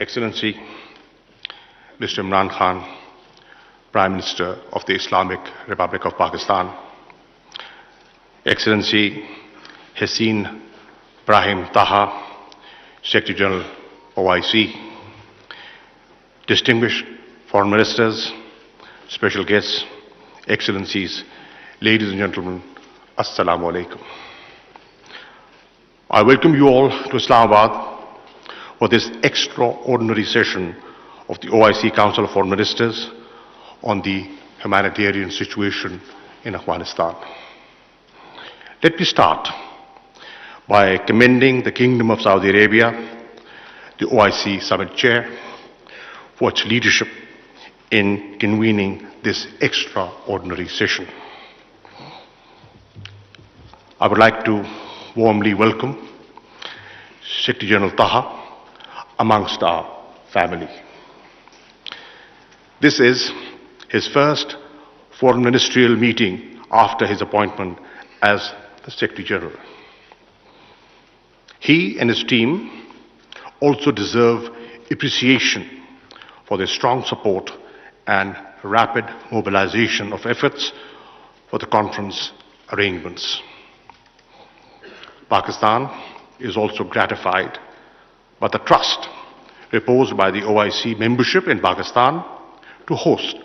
Excellency, Mr. Imran Khan, Prime Minister of the Islamic Republic of Pakistan, Excellency Hossein Brahim Taha, Secretary General OIC, distinguished foreign ministers, special guests, Excellencies, ladies and gentlemen, Assalamu alaikum. I welcome you all to Islamabad for this extraordinary session of the OIC Council of Foreign Ministers on the humanitarian situation in Afghanistan. Let me start by commending the Kingdom of Saudi Arabia, the OIC Summit Chair, for its leadership in convening this extraordinary session. I would like to warmly welcome Secretary General Taha amongst our family. This is his first foreign ministerial meeting after his appointment as the Secretary General. He and his team also deserve appreciation for their strong support and rapid mobilization of efforts for the conference arrangements. Pakistan is also gratified by the trust reposed by the OIC membership in Pakistan to host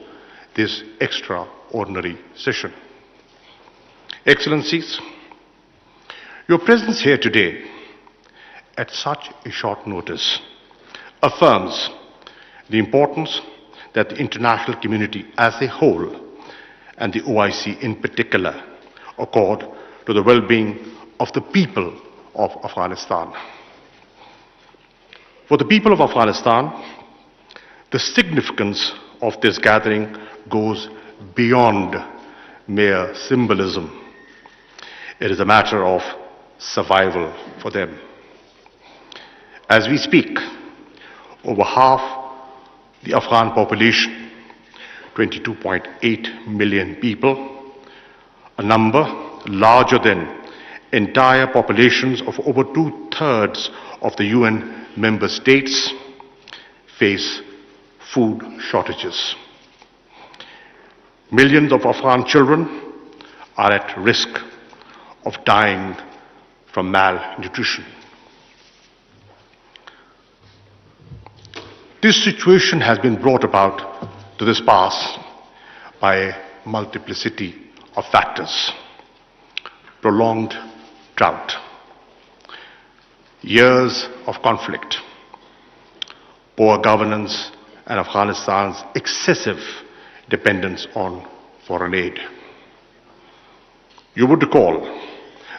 this extraordinary session. Excellencies, your presence here today at such a short notice affirms the importance that the international community as a whole and the OIC in particular accord to the well-being of the people of Afghanistan. For the people of Afghanistan, the significance of this gathering goes beyond mere symbolism. It is a matter of survival for them. As we speak, over half the Afghan population, 22.8 million people, a number larger than entire populations of over 2/3 of the UN member states, face food shortages. Millions of Afghan children are at risk of dying from malnutrition. This situation has been brought about to this pass by a multiplicity of factors. Prolonged drought, years of conflict, poor governance, and Afghanistan's excessive dependence on foreign aid. You would recall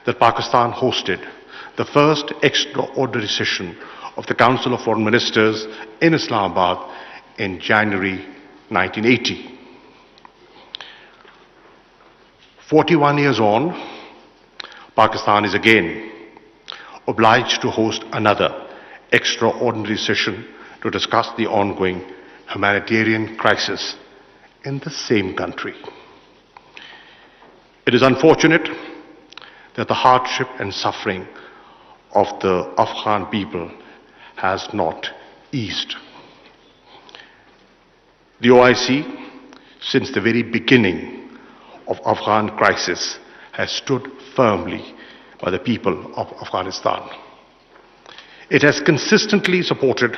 that Pakistan hosted the first extraordinary session of the Council of Foreign Ministers in Islamabad in January 1980. 41 years on, Pakistan is again obliged to host another extraordinary session to discuss the ongoing humanitarian crisis in the same country. It is unfortunate that the hardship and suffering of the Afghan people has not eased. The OIC, since the very beginning of Afghan crisis, has stood firmly by the people of Afghanistan. It has consistently supported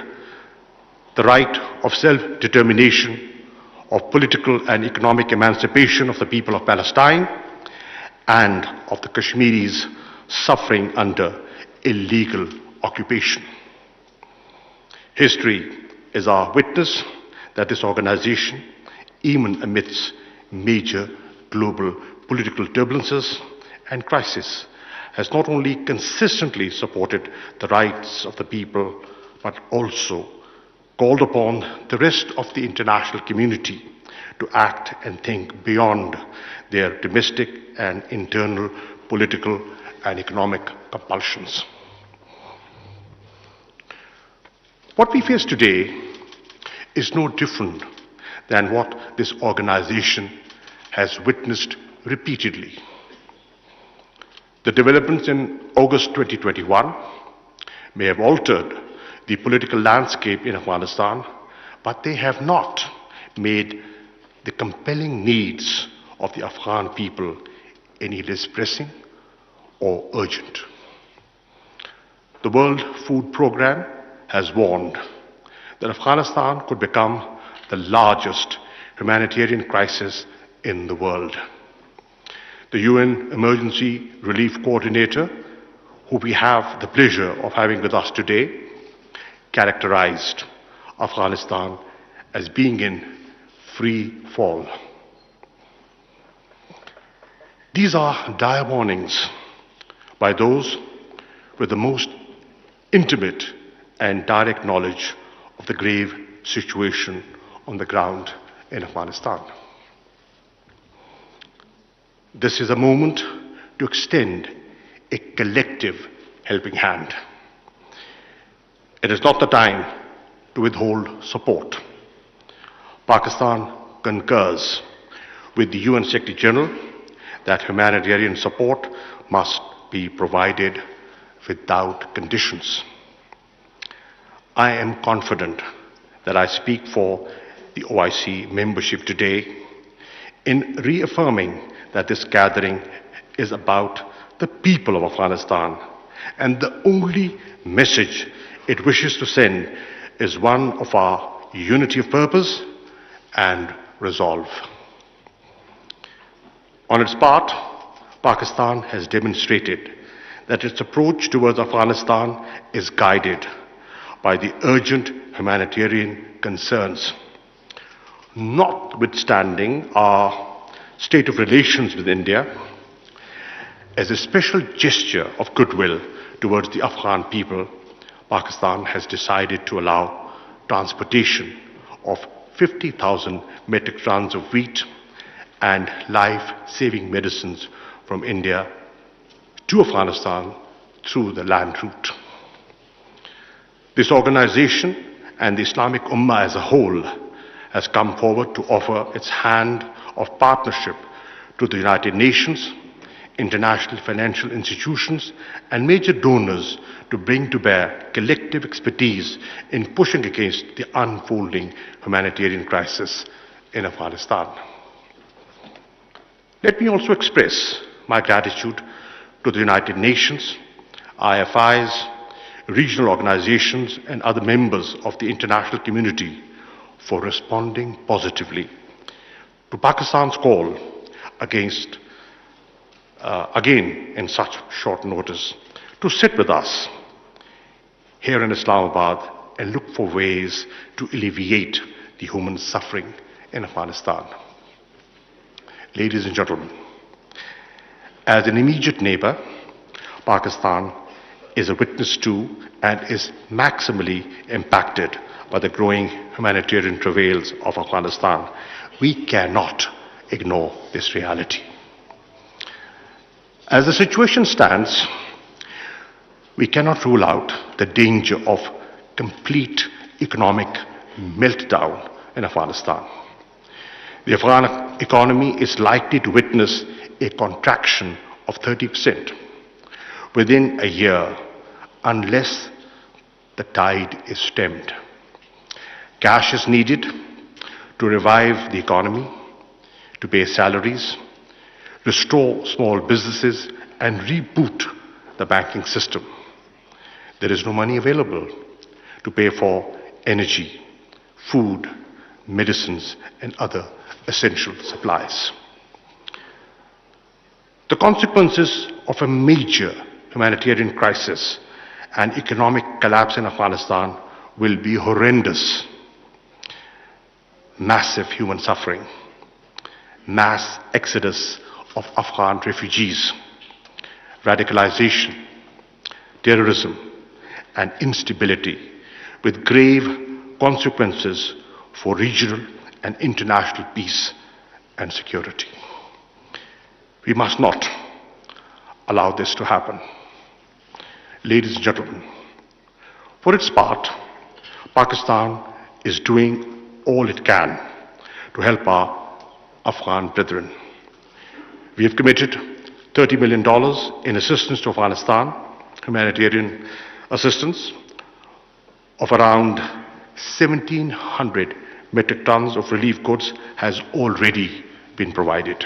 the right of self-determination, of political and economic emancipation of the people of Palestine and of the Kashmiris suffering under illegal occupation. History is our witness that this organization, even amidst major global political turbulences and crisis, has not only consistently supported the rights of the people, but also called upon the rest of the international community to act and think beyond their domestic and internal political and economic compulsions. What we face today is no different than what this organization has witnessed repeatedly. The developments in August 2021 may have altered the political landscape in Afghanistan, but they have not made the compelling needs of the Afghan people any less pressing or urgent. The World Food Programme has warned that Afghanistan could become the largest humanitarian crisis in the world. The UN Emergency Relief Coordinator, who we have the pleasure of having with us today, characterized Afghanistan as being in free fall. These are dire warnings by those with the most intimate and direct knowledge of the grave situation on the ground in Afghanistan. This is a moment to extend a collective helping hand. It is not the time to withhold support. Pakistan concurs with the UN Secretary General that humanitarian support must be provided without conditions. I am confident that I speak for the OIC membership today in reaffirming that this gathering is about the people of Afghanistan, and the only message it wishes to send is one of our unity of purpose and resolve. On its part, Pakistan has demonstrated that its approach towards Afghanistan is guided by the urgent humanitarian concerns. Notwithstanding our state of relations with India, as a special gesture of goodwill towards the Afghan people, Pakistan has decided to allow transportation of 50,000 metric tons of wheat and life-saving medicines from India to Afghanistan through the land route. This organization and the Islamic Ummah as a whole has come forward to offer its hand of partnership to the United Nations, international financial institutions, and major donors to bring to bear collective expertise in pushing against the unfolding humanitarian crisis in Afghanistan. Let me also express my gratitude to the United Nations, IFIs, regional organizations, and other members of the international community for responding positively to Pakistan's call against again in such short notice, to sit with us here in Islamabad and look for ways to alleviate the human suffering in Afghanistan. Ladies and gentlemen, as an immediate neighbor, Pakistan is a witness to and is maximally impacted by the growing humanitarian travails of Afghanistan. We cannot ignore this reality. As the situation stands, we cannot rule out the danger of complete economic meltdown in Afghanistan. The Afghan economy is likely to witness a contraction of 30% within a year unless the tide is stemmed. Cash is needed to revive the economy, to pay salaries, restore small businesses, and reboot the banking system. There is no money available to pay for energy, food, medicines, and other essential supplies. The consequences of a major humanitarian crisis and economic collapse in Afghanistan will be horrendous. Massive human suffering, mass exodus of Afghan refugees, radicalization, terrorism, and instability, with grave consequences for regional and international peace and security. We must not allow this to happen. Ladies and gentlemen, for its part, Pakistan is doing all it can to help our Afghan brethren. We have committed $30 million in assistance to Afghanistan, humanitarian assistance, of around 1,700 metric tons of relief goods has already been provided.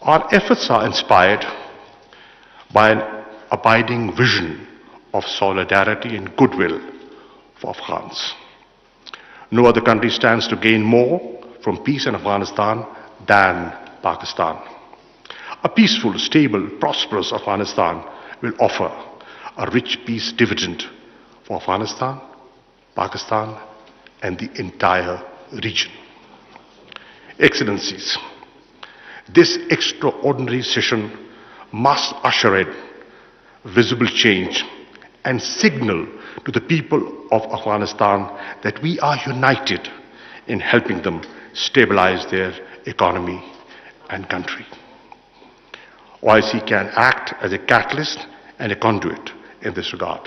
Our efforts are inspired by an abiding vision of solidarity and goodwill for Afghans. No other country stands to gain more from peace in Afghanistan than Pakistan. A peaceful, stable, prosperous Afghanistan will offer a rich peace dividend for Afghanistan, Pakistan, and the entire region. Excellencies, this extraordinary session must usher in visible change and signal to the people of Afghanistan that we are united in helping them stabilize their economy and country. OIC can act as a catalyst and a conduit in this regard.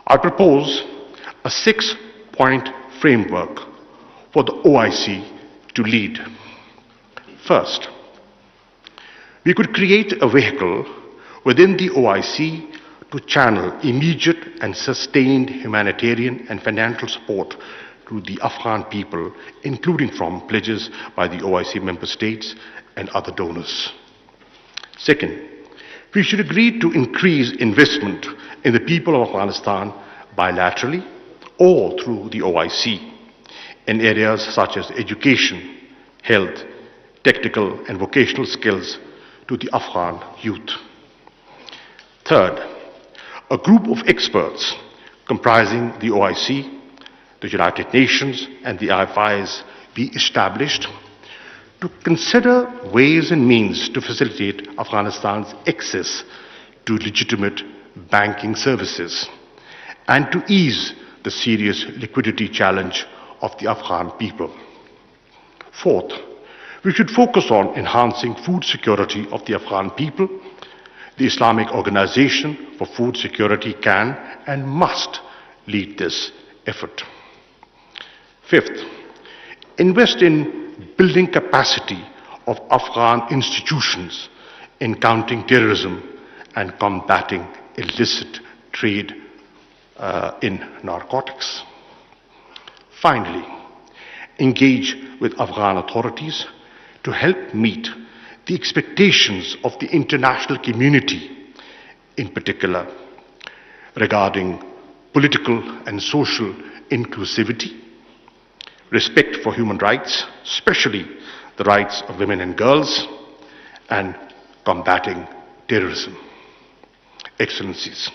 I propose a 6-point framework for the OIC to lead. First, we could create a vehicle within the OIC to channel immediate and sustained humanitarian and financial support to the Afghan people, including from pledges by the OIC member states and other donors. Second, we should agree to increase investment in the people of Afghanistan bilaterally or through the OIC in areas such as education, health, technical and vocational skills to the Afghan youth. Third, a group of experts comprising the OIC, the United Nations and the IFIs be established to consider ways and means to facilitate Afghanistan's access to legitimate banking services and to ease the serious liquidity challenge of the Afghan people. Fourth, we should focus on enhancing food security of the Afghan people. The Islamic Organization for Food Security can and must lead this effort. Fifth, invest in building capacity of Afghan institutions in countering terrorism and combating illicit trade in narcotics. Finally, engage with Afghan authorities to help meet the expectations of the international community, in particular regarding political and social inclusivity, respect for human rights, especially the rights of women and girls, and combating terrorism. Excellencies,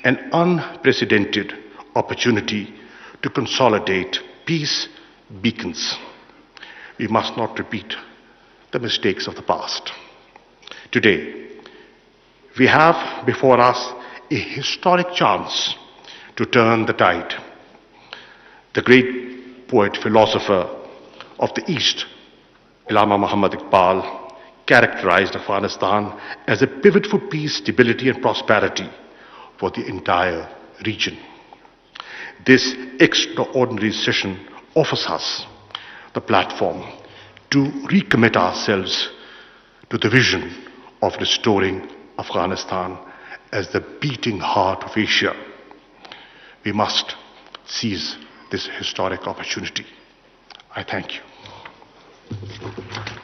an unprecedented opportunity to consolidate peace beacons. We must not repeat the mistakes of the past. Today, we have before us a historic chance to turn the tide. The great poet, philosopher of the East, Allama Muhammad Iqbal, characterized Afghanistan as a pivot for peace, stability and prosperity for the entire region. This extraordinary session offers us the platform to recommit ourselves to the vision of restoring Afghanistan as the beating heart of Asia. We must seize this historic opportunity. I thank you.